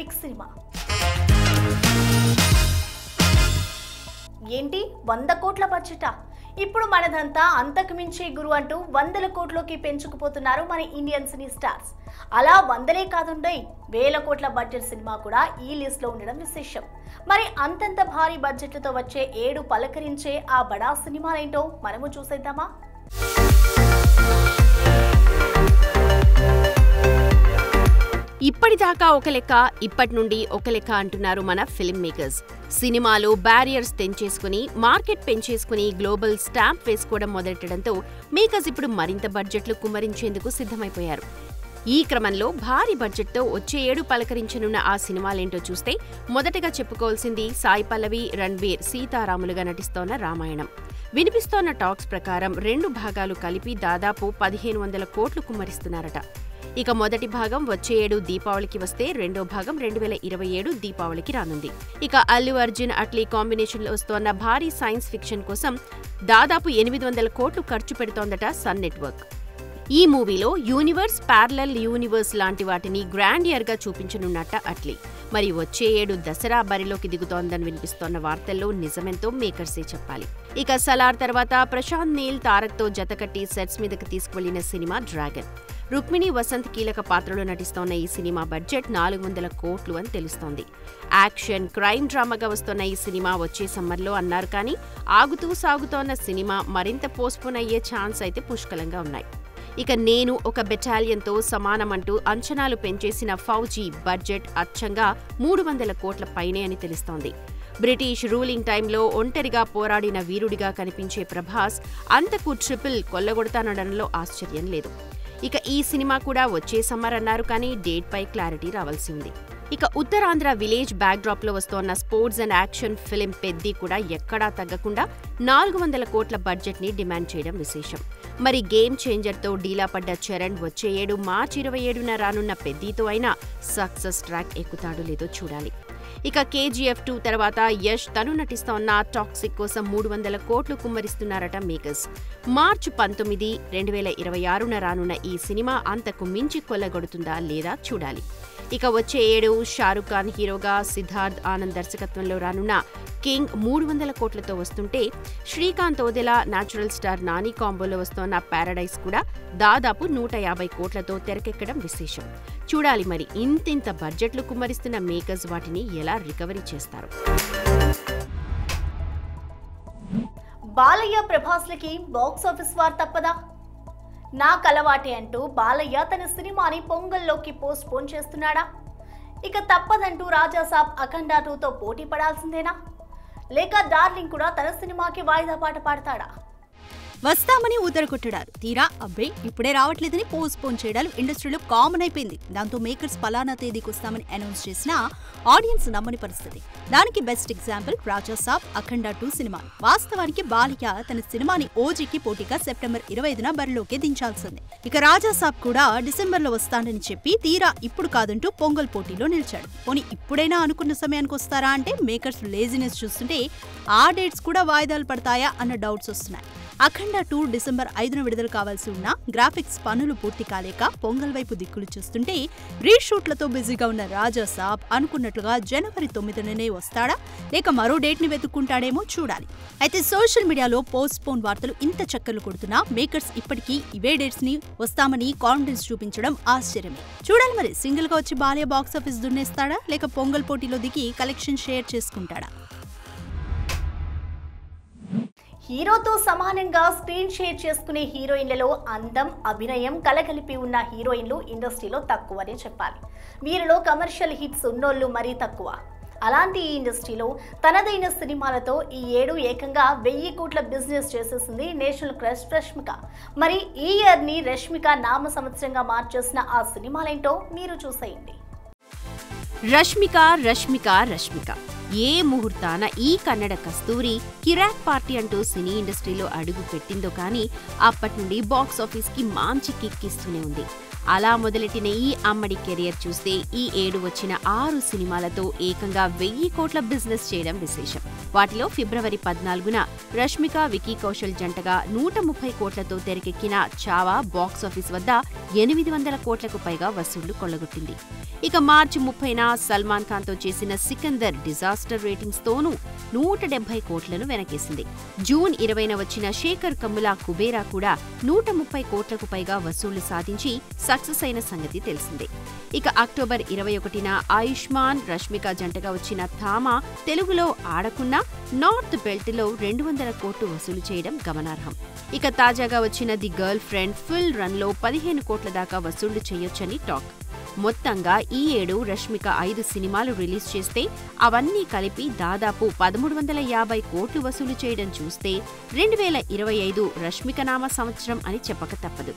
Big cinema. ఏంటి 100 కోట్ల బడ్జెటా? ఇప్పుడు మనదంతా అంతకు మించి గురు అంటూ 100 కోట్లకి పెంచుకుపోతున్నారు మన ఇండియన్ సినీ స్టార్స్. అలా 100లే కాదుండయి 1000 కోట్ల బడ్జెట్ సినిమా కూడా ఈ లిస్ట్ లో ఉండడం విశేషం. మరి అంతంత భారీ బడ్జెట్లతో వచ్చే 7 పలకరించే ఆ బడా సినిమాలేంటో మనము చూసేద్దామా? ఇప్పటిదాకా ఒక లెక్క, ఇప్పటి నుండి ఒక లెక్క అంటున్నారు మన ఫిల్మ్ మేకర్స్. సినిమాలో బ్యారియర్స్ తెంచేసుకుని మార్కెట్ పెంచేసుకుని గ్లోబల్ స్టాంప్ వేసుకోవడం మొదలెట్టడంతో మేకర్స్ ఇప్పుడు మరింత బడ్జెట్లు కుమ్మరించేందుకు సిద్ధమైపోయారు. ఈ క్రమంలో భారీ బడ్జెట్తో వచ్చే 7 పలకరించనున్న ఆ సినిమాలేంటో చూస్తే మొదటగా చెప్పుకోవాల్సింది సాయి పల్లవి, రణ్బీర్ సీతారాములుగా నటిస్తోన్న రామాయణం. వినిపిస్తోన్న టాక్స్ ప్రకారం 2 భాగాలు కలిపి దాదాపు 1500 కోట్లు కుమ్మరిస్తున్నారట. ఇక మొదటి భాగం వచ్చే 7 దీపావళికి వస్తే రెండో భాగం 2027 దీపావళికి రానుంది. ఇక అల్లు అర్జున్ అట్లీ కాంబినేషన్లో వస్తోన్న భారీ సైన్స్ ఫిక్షన్ కోసం దాదాపు 800 కోట్లు ఖర్చు పెడుతోందట సన్ నెట్వర్క్. ఈ మూవీలో యూనివర్స్, ప్యారలల్ యూనివర్స్ లాంటి వాటిని గ్రాండియర్ గా చూపించనున్నట్ట అట్లీ. మరి వచ్చే 7 దసరా బరిలోకి దిగుతోందని వినిపిస్తోన్న వార్తల్లో నిజమెంతో మేకర్సే చెప్పాలి. ఇక సలార్ తర్వాత ప్రశాంత్ నీల్, తారక్తో జతకట్టి సెట్స్ మీదకి తీసుకువెళ్లిన సినిమా డ్రాగన్. రుక్మిణి వసంత్ కీలక పాత్రలో నటిస్తోన్న ఈ సినిమా బడ్జెట్ 400 కోట్లు అని తెలుస్తోంది. యాక్షన్, క్రైమ్ డ్రామాగా వస్తోన్న ఈ సినిమా వచ్చే సమ్మర్లో అన్నారు కానీ ఆగుతూ సాగుతోన్న సినిమా మరింత పోస్ట్పోన్ అయ్యే ఛాన్స్ అయితే పుష్కలంగా ఉన్నాయి. ఇక నేను ఒక బెటాలియన్తో సమానమంటూ అంచనాలు పెంచేసిన ఫౌజీ బడ్జెట్ అచ్చంగా 300 కోట్ల పైనే అని తెలుస్తోంది. బ్రిటిష్ రూలింగ్ టైంలో ఒంటరిగా పోరాడిన వీరుడిగా కనిపించే ప్రభాస్ అంతకు ట్రిపుల్ కొల్లగొడతానడంలో ఆశ్చర్యం లేదు. ఇక ఈ సినిమా కూడా వచ్చే సమ్మర్ అన్నారు కానీ డేట్ పై క్లారిటీ రావాల్సి ఉంది. ఇక ఉత్తరాంధ్ర విలేజ్ బ్యాక్ డ్రాప్ లో వస్తోన్న sports and action film Peddi కూడా ఎక్కడా తగ్గకుండా 400 కోట్ల బడ్జెట్ ని డిమాండ్ చేయడం విశేషం. మరి గేమ్ చేంజర్ తో డీలా పడ్డ చరణ్ వచ్చే 7 మార్చి 27న రానున్న పెద్దితో అయినా సక్సెస్ ట్రాక్ ఎక్కుతాడో లేదో చూడాలి. ఇక KGF 2 తర్వాత యష్ తను నటిస్తోన్న టాక్సిక్ కోసం 300 కోట్లు కుమ్మరిస్తున్నారట మేకర్స్. మార్చి 19, 2026న రానున్న ఈ సినిమా అంతకు మించి కొల్లగొడుతుందా లేదా చూడాలి. ఇక వచ్చే 7 షారుఖ్ ఖాన్ హీరోగా, సిద్ధార్థ్ ఆనంద్ దర్శకత్వంలో రానున్న కింగ్ 300 కోట్లతో వస్తుంటే, శ్రీకాంత్ ఓదెలా, న్యాచురల్ స్టార్ నాని కాంబోలో వస్తోన్న పారడైజ్ కూడా దాదాపు 150 కోట్లతో తెరకెక్కడం విశేషం. చూడాలి మరి ఇంతింత బడ్జెట్లు కుమ్మరిస్తున్న మేకర్స్ వాటిని ఎలా రికవరీ చేస్తారు. బాలయ్య ప్రభాస్లకి బాక్స్ ఆఫీస్ వార్ తప్పదా? నా కలవాటే అంటూ బాలయ్య తన సినిమాని పొంగల్లోకి పోస్ట్ పోన్ చేస్తున్నాడా? ఇక తప్పదంటూ రాజాసాబ్ అఖండ 2తో పోటీ పడాల్సిందేనా? లేక డార్లింగ్ కూడా తన సినిమాకి వాయిదా పాట పాడతాడా? వస్తామని ఊదరగొట్టడారు, తీరా అబ్బే ఇప్పుడే రావట్లేదని పోస్ట్ పోన్ చేయడాలు ఇండస్ట్రీలో కామన్ అయిపోయింది. దాంతో మేకర్స్ పలానా తేదీకి వస్తామని అనౌన్స్ చేసినా ఆడియన్స్ నమ్మని పరిస్థితి. దానికి బెస్ట్ ఎగ్జాంపుల్ రాజాసాబ్ అఖండ 2 సినిమా. వాస్తవానికి బాలయ్య తన సినిమాని ఓజీకి పోటీగా సెప్టెంబర్ 25న బరిలోకి దించాల్సింది. ఇక రాజాసాబ్ కూడా డిసెంబర్లో వస్తానని చెప్పి తీరా ఇప్పుడు కాదంటూ పొంగల్ పోటీలో నిలిచాడు. పోనీ ఇప్పుడైనా అనుకున్న సమయానికి వస్తారా అంటే మేకర్స్ లేజినెస్ చూస్తుంటే ఆ డేట్స్ కూడా వాయిదాలు పడతాయా అన్న డౌట్స్ వస్తున్నాయి. అఖండ 2 డిసెంబర్ 5న విడుదల కావాల్సి ఉన్న గ్రాఫిక్స్ పనులు పూర్తి కాలేక పొంగల్ వైపు దిక్కులు చూస్తుంటే రీషూట్లతో బిజీగా ఉన్న రాజాసాబ్ అనుకున్నట్లుగా జనవరి 9నే వస్తాడా లేక మరో డేట్ ని వెతుక్కుంటాడేమో చూడాలి. అయితే సోషల్ మీడియాలో పోస్ట్ పోన్ వార్తలు ఇంత చక్కర్లు కొడుతున్నా మేకర్స్ ఇప్పటికీ ఇవే డేట్స్ ని వస్తామని కాన్ఫిడెన్స్ చూపించడం ఆశ్చర్యమే. చూడాలి మరి సింగిల్ గా వచ్చి బాలయ్య బాక్స్ ఆఫీస్ దున్నేస్తాడా లేక పొంగల్ పోటీలో దిగి కలెక్షన్ షేర్ చేసుకుంటాడా? హీరోతో సమానంగా స్క్రీన్ షేర్ చేసుకునే హీరోయిన్లలో అందం, అభినయం కలగలిపి ఉన్న హీరోయిన్లు ఇండస్ట్రీలో తక్కువనే చెప్పాలి. వీరిలో కమర్షియల్ హిట్స్ ఉన్నోళ్ళు మరీ తక్కువ. అలాంటి ఈ ఇండస్ట్రీలో తనదైన సినిమాలతో ఈ 7 ఏకంగా 1000 కోట్ల బిజినెస్ చేసేసింది నేషనల్ క్రష్ రష్మిక. మరి ఈ ఇయర్ని రష్మిక నామ సంవత్సరంగా మార్చేసిన ఆ సినిమాలేంటో మీరు చూసేయండి. రష్మిక రష్మిక రష్మిక ఏ ముహూర్తాన ఈ కన్నడ కస్తూరి కిరాక్ పార్టీ అంటూ సినీ ఇండస్ట్రీలో అడుగు పెట్టిందో కానీ అప్పటి నుండి బాక్స్ ఆఫీస్ కి మంచి కిక్ ఇస్తూనే ఉంది. అలా మొదలెట్టిన ఈ అమ్మడి కెరియర్ చూస్తే ఈ ఏడు వచ్చిన 6 సినిమాలతో ఏకంగా 1000 కోట్ల బిజినెస్ చేయడం విశేషం. వాటిలో ఫిబ్రవరి 14న రష్మిక వికీ కౌశల్ జంటగా 130 కోట్లతో తెరకెక్కిన చావా బాక్సాఫీస్ వద్ద 800 కోట్లకు పైగా వసూళ్లు కొల్లగొట్టింది. ఇక మార్చి 30న సల్మాన్ ఖాన్ తో చేసిన సికందర్ డిజాస్టర్ రేటింగ్స్ తోనూ 170 కోట్లను వెనకేసింది. జూన్ 20న వచ్చిన శేఖర్ కమ్ముల కుబేరా కూడా 130 కోట్లకు పైగా వసూళ్లు సాధించి సక్సెస్ అయిన సంగతి తెలిసిందే. ఇక అక్టోబర్ 21న ఆయుష్మాన్ రష్మిక జంటగా వచ్చిన థామా తెలుగులో ఆడకున్నా నార్త్ బెల్ట్ లో 200 కోట్లు వసూలు చేయడం గమనార్హం. ఇక తాజాగా వచ్చిన the girl friend full run లో 15 కోట్ల దాకా వసూళ్లు చేయొచ్చని టాక్. మొత్తంగా ఈ ఏడు రష్మిక 5 సినిమాలు రిలీజ్ చేస్తే అవన్నీ కలిపి దాదాపు 1350 కోట్లు వసూలు చేయడం చూస్తే 2025 రష్మిక నామ సంవత్సరం అని చెప్పక తప్పదు.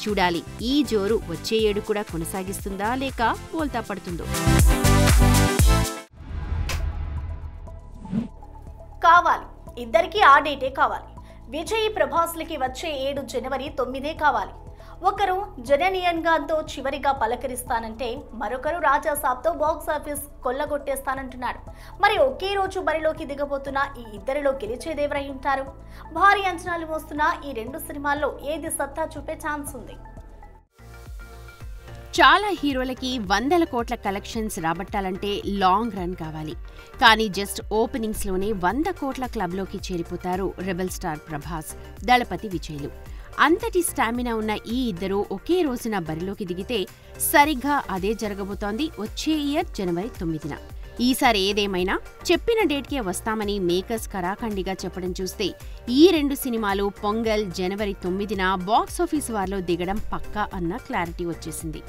చూడాలి ఈ జోరు వచ్చే ఏడు కూడా కొనసాగిస్తుందా లేక పోల్తా పడుతుందో. కావాలి, ఇద్దరికీ ఆ డేటే కావాలి. విజయ్ ప్రభాస్లకి వచ్చే 7 జనవరి 9 కావాలి. ఒకరు జననియన్గాతో చివరిగా పలకరిస్తానంటే మరొకరు రాజాసాబ్తో బాక్సాఫీస్ కొల్లగొట్టేస్తానంటున్నాడు. మరి ఒకే రోజు బరిలోకి దిగబోతున్న ఈ ఇద్దరిలో గెలిచేదెవరై ఉంటారు? భారీ అంచనాలు మోస్తున్న ఈ 2 సినిమాల్లో ఏది సత్తా చూపే ఛాన్స్ ఉంది? చాలా హీరోలకి 100 కోట్ల కలెక్షన్స్ రాబట్టాలంటే లాంగ్ రన్ కావాలి. కానీ జస్ట్ ఓపెనింగ్స్ లోనే 100 కోట్ల క్లబ్లోకి చేరిపోతారు రెబెల్ స్టార్ ప్రభాస్, దళపతి విజయ్లు. అంతటి స్టామినా ఉన్న ఈ ఇద్దరు ఒకే రోజున బరిలోకి దిగితే సరిగ్గా అదే జరగబోతోంది వచ్చే ఇయర్ జనవరి 9న. ఈసారి ఏదేమైనా చెప్పిన డేట్కే వస్తామని మేకర్స్ కరాఖండిగా చెప్పడం చూస్తే ఈ 2 సినిమాలు పొంగల్ జనవరి 9న బాక్సాఫీస్ వార్లో దిగడం పక్కా అన్న క్లారిటీ వచ్చేసింది.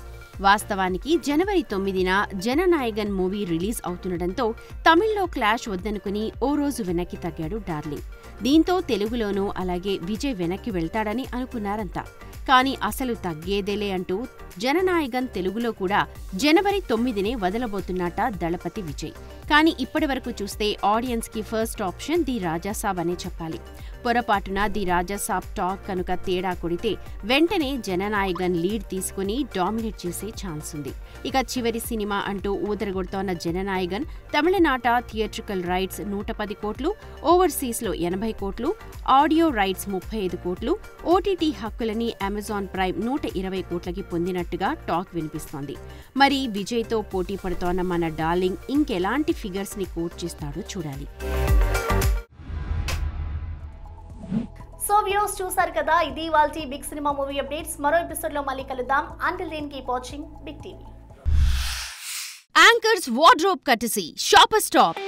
వాస్తవానికి జనవరి 9న జననాయగన్ మూవీ రిలీజ్ అవుతుండటంతో తమిళ్లో క్లాష్ వద్దనుకుని ఓ రోజు వెనక్కి తగ్గాడు డార్లింగ్. దీంతో తెలుగులోనూ అలాగే విజయ్ వెనక్కి వెళ్తాడని అనుకున్నారంతా. కానీ అసలు తగ్గేదేలే అంటూ జననాయగన్ తెలుగులో కూడా జనవరి 9నే వదలబోతున్నట్ట దళపతి విజయ్. కానీ ఇప్పటివరకు చూస్తే ఆడియన్స్ కి ఫస్ట్ ఆప్షన్ ది రాజాసాబ్ అనే చెప్పాలి. పొరపాటున ది రాజాసాబ్ టాక్ కనుక తేడా కొడితే వెంటనే జననాయగన్ లీడ్ తీసుకుని డామినేట్ చేసే ఛాన్స్ ఉంది. ఇక చివరి సినిమా అంటూ ఊదరగొడుతోన్న జననాయగన్ తమిళనాట థియేట్రికల్ రైట్స్ 110 కోట్లు, ఓవర్సీస్ లో 80 కోట్లు, ఆడియో రైట్స్ 35 కోట్లు, ఓటీటీ హక్కులని అమెజాన్ ప్రైమ్ 120 కోట్లకి పొందినట్టుగా టాక్ వినిపిస్తోంది. మరి విజయ్ తో పోటీ పడుతోన్న మన డార్లింగ్ ఇంకెలాంటి ఫిగర్స్ ని కోట్ చేస్తాడో చూడాలి. సో వ్యూస్ చూసారు కదా, ఇది ఇవాల్టి బిగ్ సినిమా మూవీ అప్డేట్స్. మరో ఎపిసోడ్ లో మళ్ళీ కలుద్దాం. Until then keep watching Big TV. Anchors wardrobe courtesy Shopper stop.